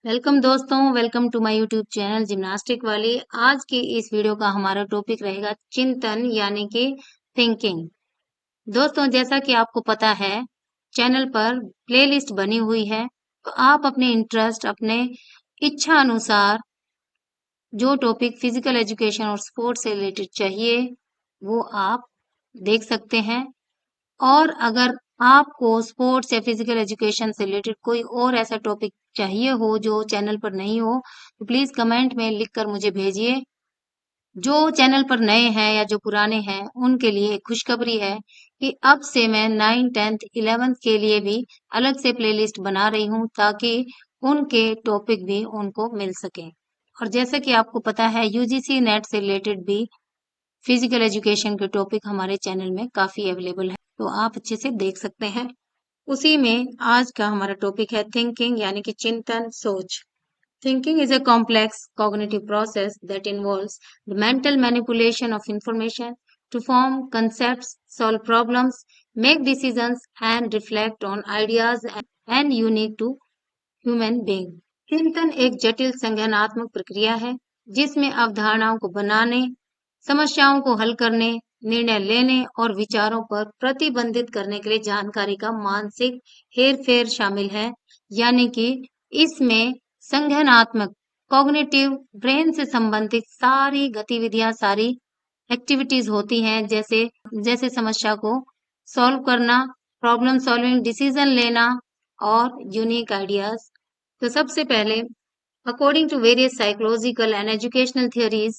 Welcome दोस्तों, welcome to my YouTube channel gymnastic वाली। आज की इस वीडियो का हमारा टॉपिक रहेगा चिंतन यानी कि थिंकिंग। दोस्तों, जैसा कि आपको पता है चैनल पर प्लेलिस्ट बनी हुई है, तो आप अपने इंटरेस्ट, अपने इच्छा अनुसार जो टॉपिक फिजिकल एजुकेशन और स्पोर्ट्स से रिलेटेड चाहिए वो आप देख सकते हैं। और अगर आपको स्पोर्ट्स या फिजिकल एजुकेशन से रिलेटेड कोई और ऐसा टॉपिक चाहिए हो जो चैनल पर नहीं हो, तो प्लीज कमेंट में लिखकर मुझे भेजिए। जो चैनल पर नए हैं या जो पुराने हैं उनके लिए एक खुशखबरी है कि अब से मैं 9, 10th, 11th के लिए भी अलग से प्लेलिस्ट बना रही हूँ ताकि उनके टॉपिक भी उनको मिल सके। और जैसे कि आपको पता है यूजीसी नेट से रिलेटेड भी फिजिकल एजुकेशन के टॉपिक हमारे चैनल में काफी अवेलेबल है, तो आप अच्छे से देख सकते हैं। उसी में आज का हमारा टॉपिक है थिंकिंग यानी कि चिंतन, सोच। Thinking is a complex cognitive process that involves the mental manipulation of information to form concepts, solve problems, make decisions, and reflect on ideas and unique to human being. चिंतन एक जटिल संज्ञानात्मक प्रक्रिया है जिसमें अवधारणाओं को बनाने, समस्याओं को हल करने, निर्णय लेने और विचारों पर प्रतिबंधित करने के लिए जानकारी का मानसिक हेरफेर शामिल है। यानी कि इसमें संज्ञानात्मक कॉग्निटिव ब्रेन से संबंधित सारी गतिविधियां, सारी एक्टिविटीज होती हैं, जैसे जैसे समस्या को सॉल्व करना, प्रॉब्लम सॉल्विंग, डिसीजन लेना और यूनिक आइडियाज। तो सबसे पहले according to various psychological and educational theories,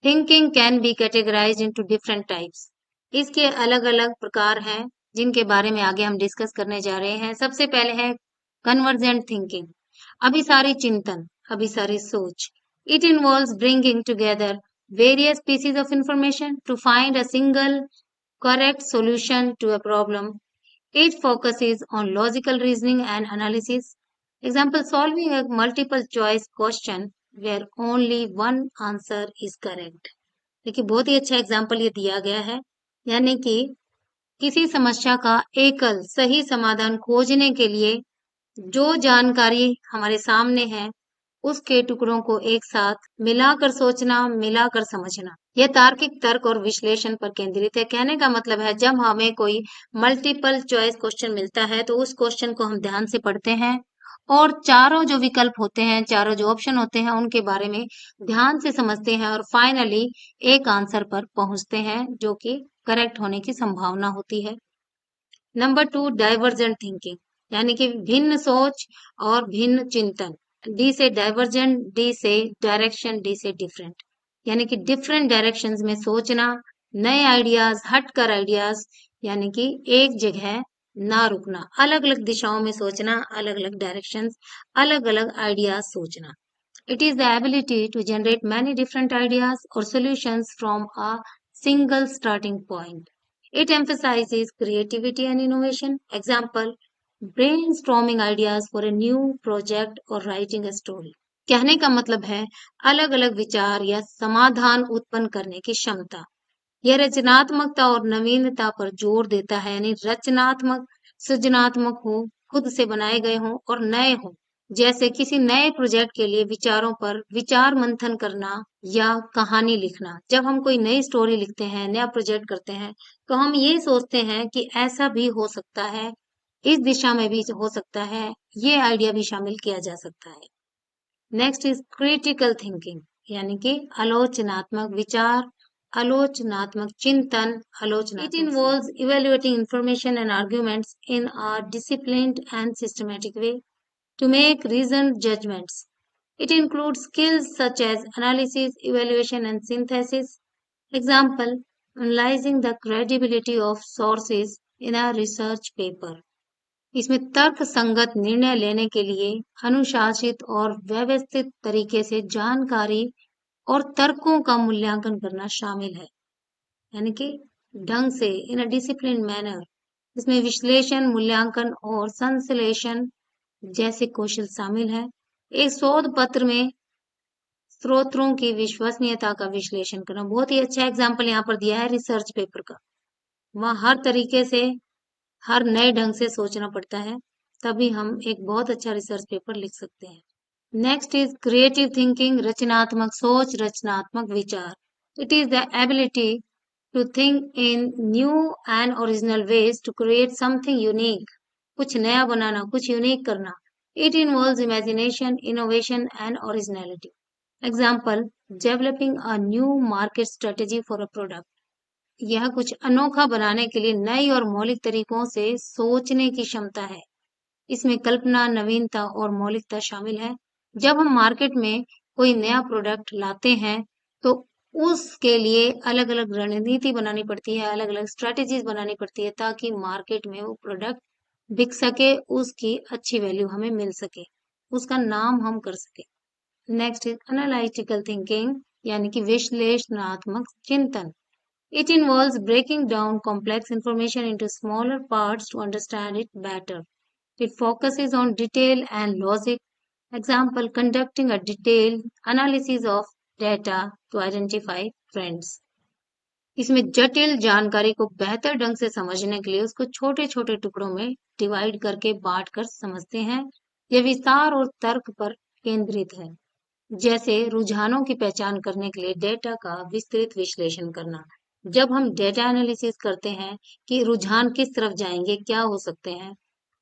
thinking can be categorized into different types. इसके अलग-अलग प्रकार हैं जिनके बारे में आगे हम डिस्कस करने जा रहे हैं। सबसे पहले है convergent thinking, अभिसारी चिंतन, अभिसारी सोच। It involves bringing together various pieces of information to find a single correct solution to a problem. It focuses on logical reasoning and analysis. Example, solving a multiple choice question where only one answer is correct. देखिए, बहुत ही अच्छा example ये दिया गया है। यानी कि किसी समस्या का एकल सही समाधान खोजने के लिए जो जानकारी हमारे सामने है उसके टुकड़ों को एक साथ मिलाकर सोचना, मिलाकर समझना। यह तार्किक तर्क और विश्लेषण पर केंद्रित है। कहने का मतलब है जब हमें कोई मल्टीपल चॉइस क्वेश्चन मिलता है तो उस क्वेश्चन को हम ध्यान से पढ़ते हैं और चारों जो विकल्प होते हैं, चारों जो ऑप्शन होते हैं उनके बारे में ध्यान से समझते हैं और फाइनली एक आंसर पर पहुंचते हैं जो कि करेक्ट होने की संभावना होती है। नंबर 2, डाइवर्जेंट थिंकिंग, यानी कि भिन्न सोच और भिन्न चिंतन। डी से डाइवर्जेंट, डी से डायरेक्शन, डी से डिफरेंट, यानी कि डिफरेंट डायरेक्शंस में सोचना, नए आइडियाज, हटकर आइडियाज, यानी कि एक जगह ना रुकना, अलग अलग दिशाओं में सोचना, अलग अलग डायरेक्शंस, अलग अलग आइडियाज सोचना। It is the ability to generate many different ideas or solutions from a single starting point. It emphasizes creativity and innovation. Example, brainstorming ideas for a new project or writing a story. कहने का मतलब है अलग अलग विचार या समाधान उत्पन्न करने की क्षमता। यह रचनात्मकता और नवीनता पर जोर देता है, यानी रचनात्मक, सृजनात्मक हो, खुद से बनाए गए हों और नए हों। जैसे किसी नए प्रोजेक्ट के लिए विचारों पर विचार मंथन करना या कहानी लिखना। जब हम कोई नई स्टोरी लिखते हैं, नया प्रोजेक्ट करते हैं, तो हम ये सोचते हैं कि ऐसा भी हो सकता है, इस दिशा में भी हो सकता है, ये आइडिया भी शामिल किया जा सकता है। नेक्स्ट इज क्रिटिकल थिंकिंग, यानी कि आलोचनात्मक विचार, आलोचनात्मक चिंतन, आलोचनात्मक। It involves evaluating information and arguments in a disciplined and systematic way to make reasoned judgments. It includes skills such as analysis, evaluation, and synthesis. Example, analyzing the credibility of sources in a research paper. इसमें तर्क संगत निर्णय लेने के लिए अनुशासित और व्यवस्थित तरीके से जानकारी और तर्कों का मूल्यांकन करना शामिल है, यानी कि ढंग से, इन अ डिसिप्लिन मैनर। इसमें विश्लेषण, मूल्यांकन और संश्लेषण जैसे कौशल शामिल है। एक शोध पत्र में स्रोतों की विश्वसनीयता का विश्लेषण करना। बहुत ही अच्छा एग्जाम्पल यहाँ पर दिया है रिसर्च पेपर का। वहाँ हर तरीके से, हर नए ढंग से सोचना पड़ता है, तभी हम एक बहुत अच्छा रिसर्च पेपर लिख सकते हैं। नेक्स्ट इज क्रिएटिव थिंकिंग, रचनात्मक सोच, रचनात्मक विचार। It is the ability to think in new and original ways to create something unique. कुछ नया बनाना, कुछ यूनिक करना. It involves imagination, innovation and originality. Example, developing a new market strategy for a product. यह कुछ अनोखा बनाने के लिए नई और मौलिक तरीकों से सोचने की क्षमता है. इसमें कल्पना, नवीनता और मौलिकता शामिल है. जब हम मार्केट में कोई नया प्रोडक्ट लाते हैं तो उसके लिए अलग अलग रणनीति बनानी पड़ती है, अलग अलग स्ट्रेटेजीज बनानी पड़ती है ताकि मार्केट में वो प्रोडक्ट बिक सके, उसकी अच्छी वैल्यू हमें मिल सके, उसका नाम हम कर सके. नेक्स्ट इज एनालिटिकल थिंकिंग यानी कि विश्लेषणात्मक चिंतन. It involves breaking down complex information into smaller parts to understand it better. It focuses on detail and logic. Example, conducting a detailed analysis of data to identify trends. इसमें जटिल जानकारी को बेहतर ढंग से समझने के लिए उसको छोटे छोटे टुकड़ों में डिवाइड करके बांट कर समझते हैं. यह विस्तार और तर्क पर केंद्रित है. जैसे रुझानों की पहचान करने के लिए डेटा का विस्तृत विश्लेषण करना. जब हम डेटा एनालिसिस करते हैं कि रुझान किस तरफ जाएंगे, क्या हो सकते हैं,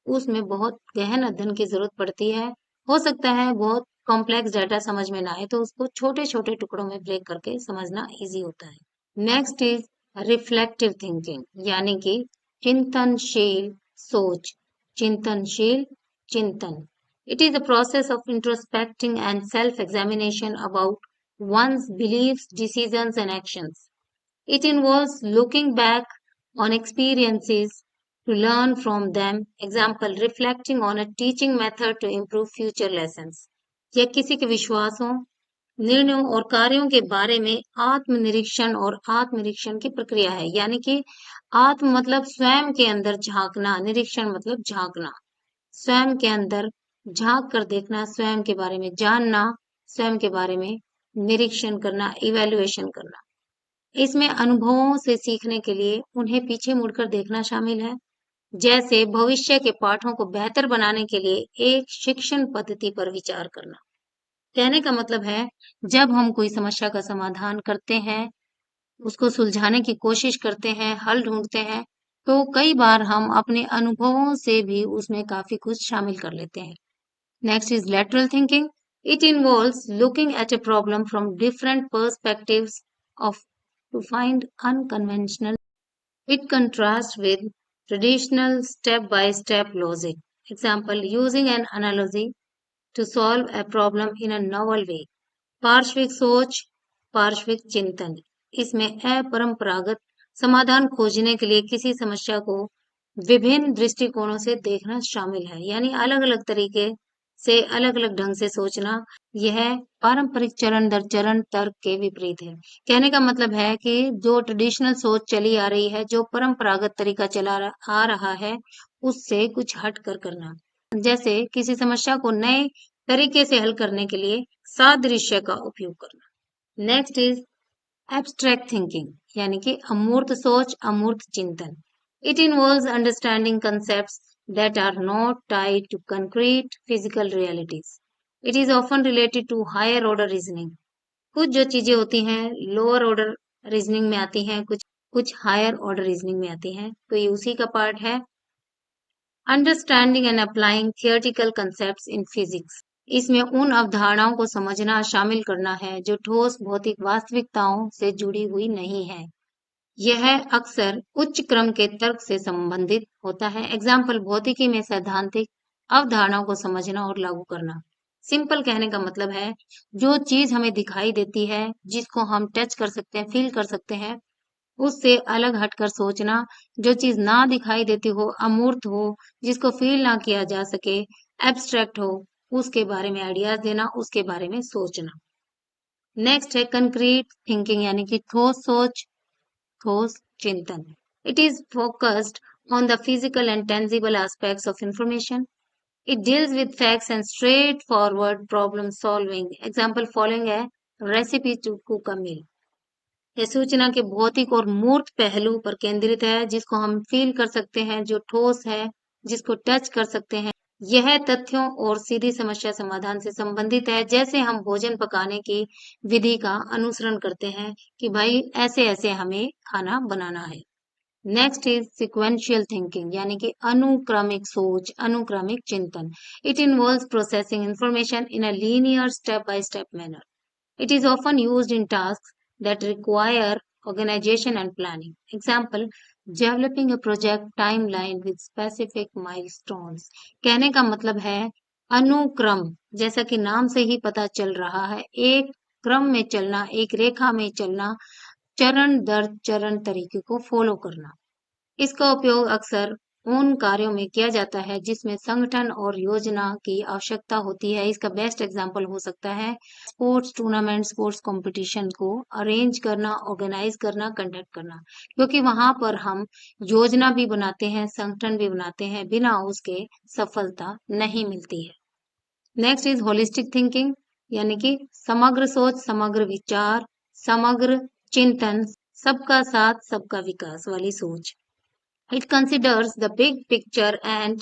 उसमें बहुत गहन अध्ययन की जरूरत पड़ती है. हो सकता है बहुत कॉम्प्लेक्स डाटा समझ में ना आए तो उसको छोटे छोटे टुकड़ों में ब्रेक करके समझना इजी होता है. नेक्स्ट इज रिफ्लेक्टिव थिंकिंग यानी कि चिंतनशील सोच, चिंतनशील चिंतन. It is the process of introspecting and self examination about one's beliefs, decisions and actions. It involves looking back on experiences to learn from them. Example, reflecting on a teaching method to improve future lessons. यह किसी के विश्वासों, निर्णयों और कार्यों के बारे में आत्मनिरीक्षण और आत्मनिरीक्षण की प्रक्रिया है. यानी कि आत्म मतलब स्वयं के अंदर झांकना, निरीक्षण मतलब झांकना, स्वयं के अंदर झांक कर देखना, स्वयं के बारे में जानना, स्वयं के बारे में निरीक्षण करना, इवैल्यूएशन करना. इसमें अनुभवों से सीखने के लिए उन्हें पीछे मुड़कर देखना शामिल है. जैसे भविष्य के पाठों को बेहतर बनाने के लिए एक शिक्षण पद्धति पर विचार करना. कहने का मतलब है जब हम कोई समस्या का समाधान करते हैं, उसको सुलझाने की कोशिश करते हैं, हल ढूंढते हैं, तो कई बार हम अपने अनुभवों से भी उसमें काफी कुछ शामिल कर लेते हैं. Next is lateral thinking. It involves looking at a problem from different perspectives of to find unconventional. It contrasts with traditional step-by-step logic. Example, using an analogy to solve a problem in a novel way. पार्श्विक सोच, पार्श्विक चिंतन. इसमें अपरंपरागत समाधान खोजने के लिए किसी समस्या को विभिन्न दृष्टिकोणों से देखना शामिल है. यानी अलग अलग तरीके से, अलग अलग ढंग से सोचना. यह पारंपरिक चरण दर चरण तर्क के विपरीत है. कहने का मतलब है कि जो ट्रेडिशनल सोच चली आ रही है, जो परंपरागत तरीका आ रहा है, उससे कुछ हट कर करना. जैसे किसी समस्या को नए तरीके से हल करने के लिए सादृश्य का उपयोग करना. नेक्स्ट इज एब्स्ट्रैक्ट थिंकिंग यानी कि अमूर्त सोच, अमूर्त चिंतन. It involves understanding concepts that are not tied to concrete physical realities. It is often related to higher order reasoning. कुछ जो चीजें होती हैं लोअर ऑर्डर रीजनिंग में आती हैं, कुछ हायर ऑर्डर रीजनिंग में आती हैं, तो ये उसी का पार्ट है. Understanding and applying theoretical concepts in physics. इसमें उन अवधारणाओं को समझना शामिल करना है जो ठोस भौतिक वास्तविकताओं से जुड़ी हुई नहीं है. यह अक्सर उच्च क्रम के तर्क से संबंधित होता है. एग्जाम्पल, भौतिकी में सैद्धांतिक अवधारणाओं को समझना और लागू करना. सिंपल कहने का मतलब है जो चीज हमें दिखाई देती है, जिसको हम टच कर सकते हैं, फील कर सकते हैं, उससे अलग हटकर सोचना. जो चीज ना दिखाई देती हो, अमूर्त हो, जिसको फील ना किया जा सके, एब्स्ट्रैक्ट हो, उसके बारे में आइडियाज देना, उसके बारे में सोचना. नेक्स्ट है कंक्रीट थिंकिंग यानी कि ठोस सोच, ठोस चिंतन. It is focused on the physical and tangible aspects of information. It deals with facts and straightforward problem solving. Example, following a recipe to cook a meal. यह सूचना के भौतिक और मूर्त पहलू पर केंद्रित है, जिसको हम फील कर सकते हैं, जो ठोस है, जिसको टच कर सकते हैं, यह तथ्यों और सीधी समस्या समाधान से संबंधित है, जैसे हम भोजन पकाने की विधि का अनुसरण करते हैं कि भाई ऐसे-ऐसे हमें खाना बनाना है। नेक्स्ट इज सिक्वेंशियल थिंकिंग यानी कि अनुक्रमिक सोच, अनुक्रमिक चिंतन। It involves processing information in a linear step by step manner. It is often used in tasks that require organization and planning. Example, developing a project timeline with specific milestones. कहने का मतलब है अनुक्रम, जैसा कि नाम से ही पता चल रहा है, एक क्रम में चलना, एक रेखा में चलना, चरण दर चरण तरीके को फॉलो करना। इसका उपयोग अक्सर उन कार्यों में किया जाता है जिसमें संगठन और योजना की आवश्यकता होती है। इसका बेस्ट एग्जाम्पल हो सकता है स्पोर्ट्स टूर्नामेंट, स्पोर्ट्स कंपटीशन को अरेंज करना, ऑर्गेनाइज करना, कंडक्ट करना, क्योंकि वहां पर हम योजना भी बनाते हैं, संगठन भी बनाते हैं, बिना उसके सफलता नहीं मिलती है। नेक्स्ट इज होलिस्टिक थिंकिंग यानी कि समग्र सोच, समग्र विचार, समग्र चिंतन, सबका साथ सबका विकास वाली सोच। It considers the big picture and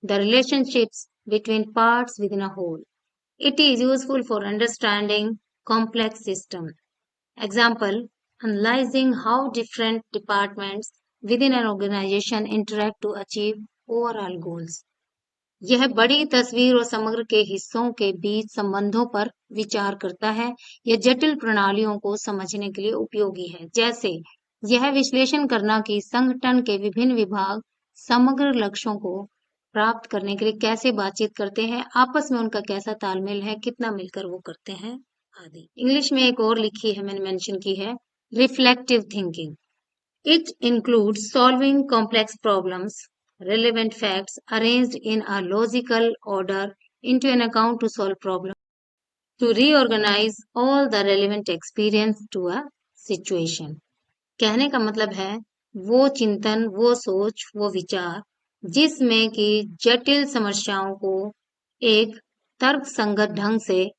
the relationships between parts within a whole. It is useful for understanding complex systems. Example, analyzing how different departments within an organization interact to achieve overall goals. यह बड़ी तस्वीर और समग्र के हिस्सों के बीच संबंधों पर विचार करता है। यह जटिल प्रणालियों को समझने के लिए उपयोगी है, जैसे यह विश्लेषण करना कि संगठन के विभिन्न विभाग समग्र लक्ष्यों को प्राप्त करने के लिए कैसे बातचीत करते हैं, आपस में उनका कैसा तालमेल है, कितना मिलकर वो करते हैं आदि। इंग्लिश में एक और लिखी है, मैंने मेंशन की है, reflective thinking. It includes solving complex problems, relevant facts arranged in a logical order into an account to solve problems, to reorganize all the relevant experience to a situation. कहने का मतलब है वो चिंतन, वो सोच, वो विचार जिसमें कि जटिल समस्याओं को एक तर्क संगत ढंग से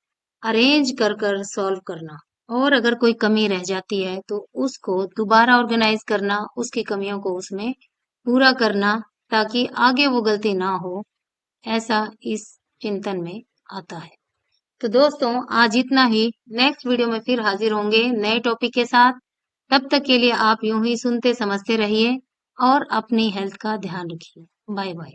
अरेंज कर सॉल्व करना, और अगर कोई कमी रह जाती है तो उसको दोबारा ऑर्गेनाइज करना, उसकी कमियों को उसमें पूरा करना ताकि आगे वो गलती ना हो, ऐसा इस चिंतन में आता है। तो दोस्तों आज इतना ही। नेक्स्ट वीडियो में फिर हाजिर होंगे नए टॉपिक के साथ। तब तक के लिए आप यूं ही सुनते समझते रहिए और अपनी हेल्थ का ध्यान रखिए। Bye bye.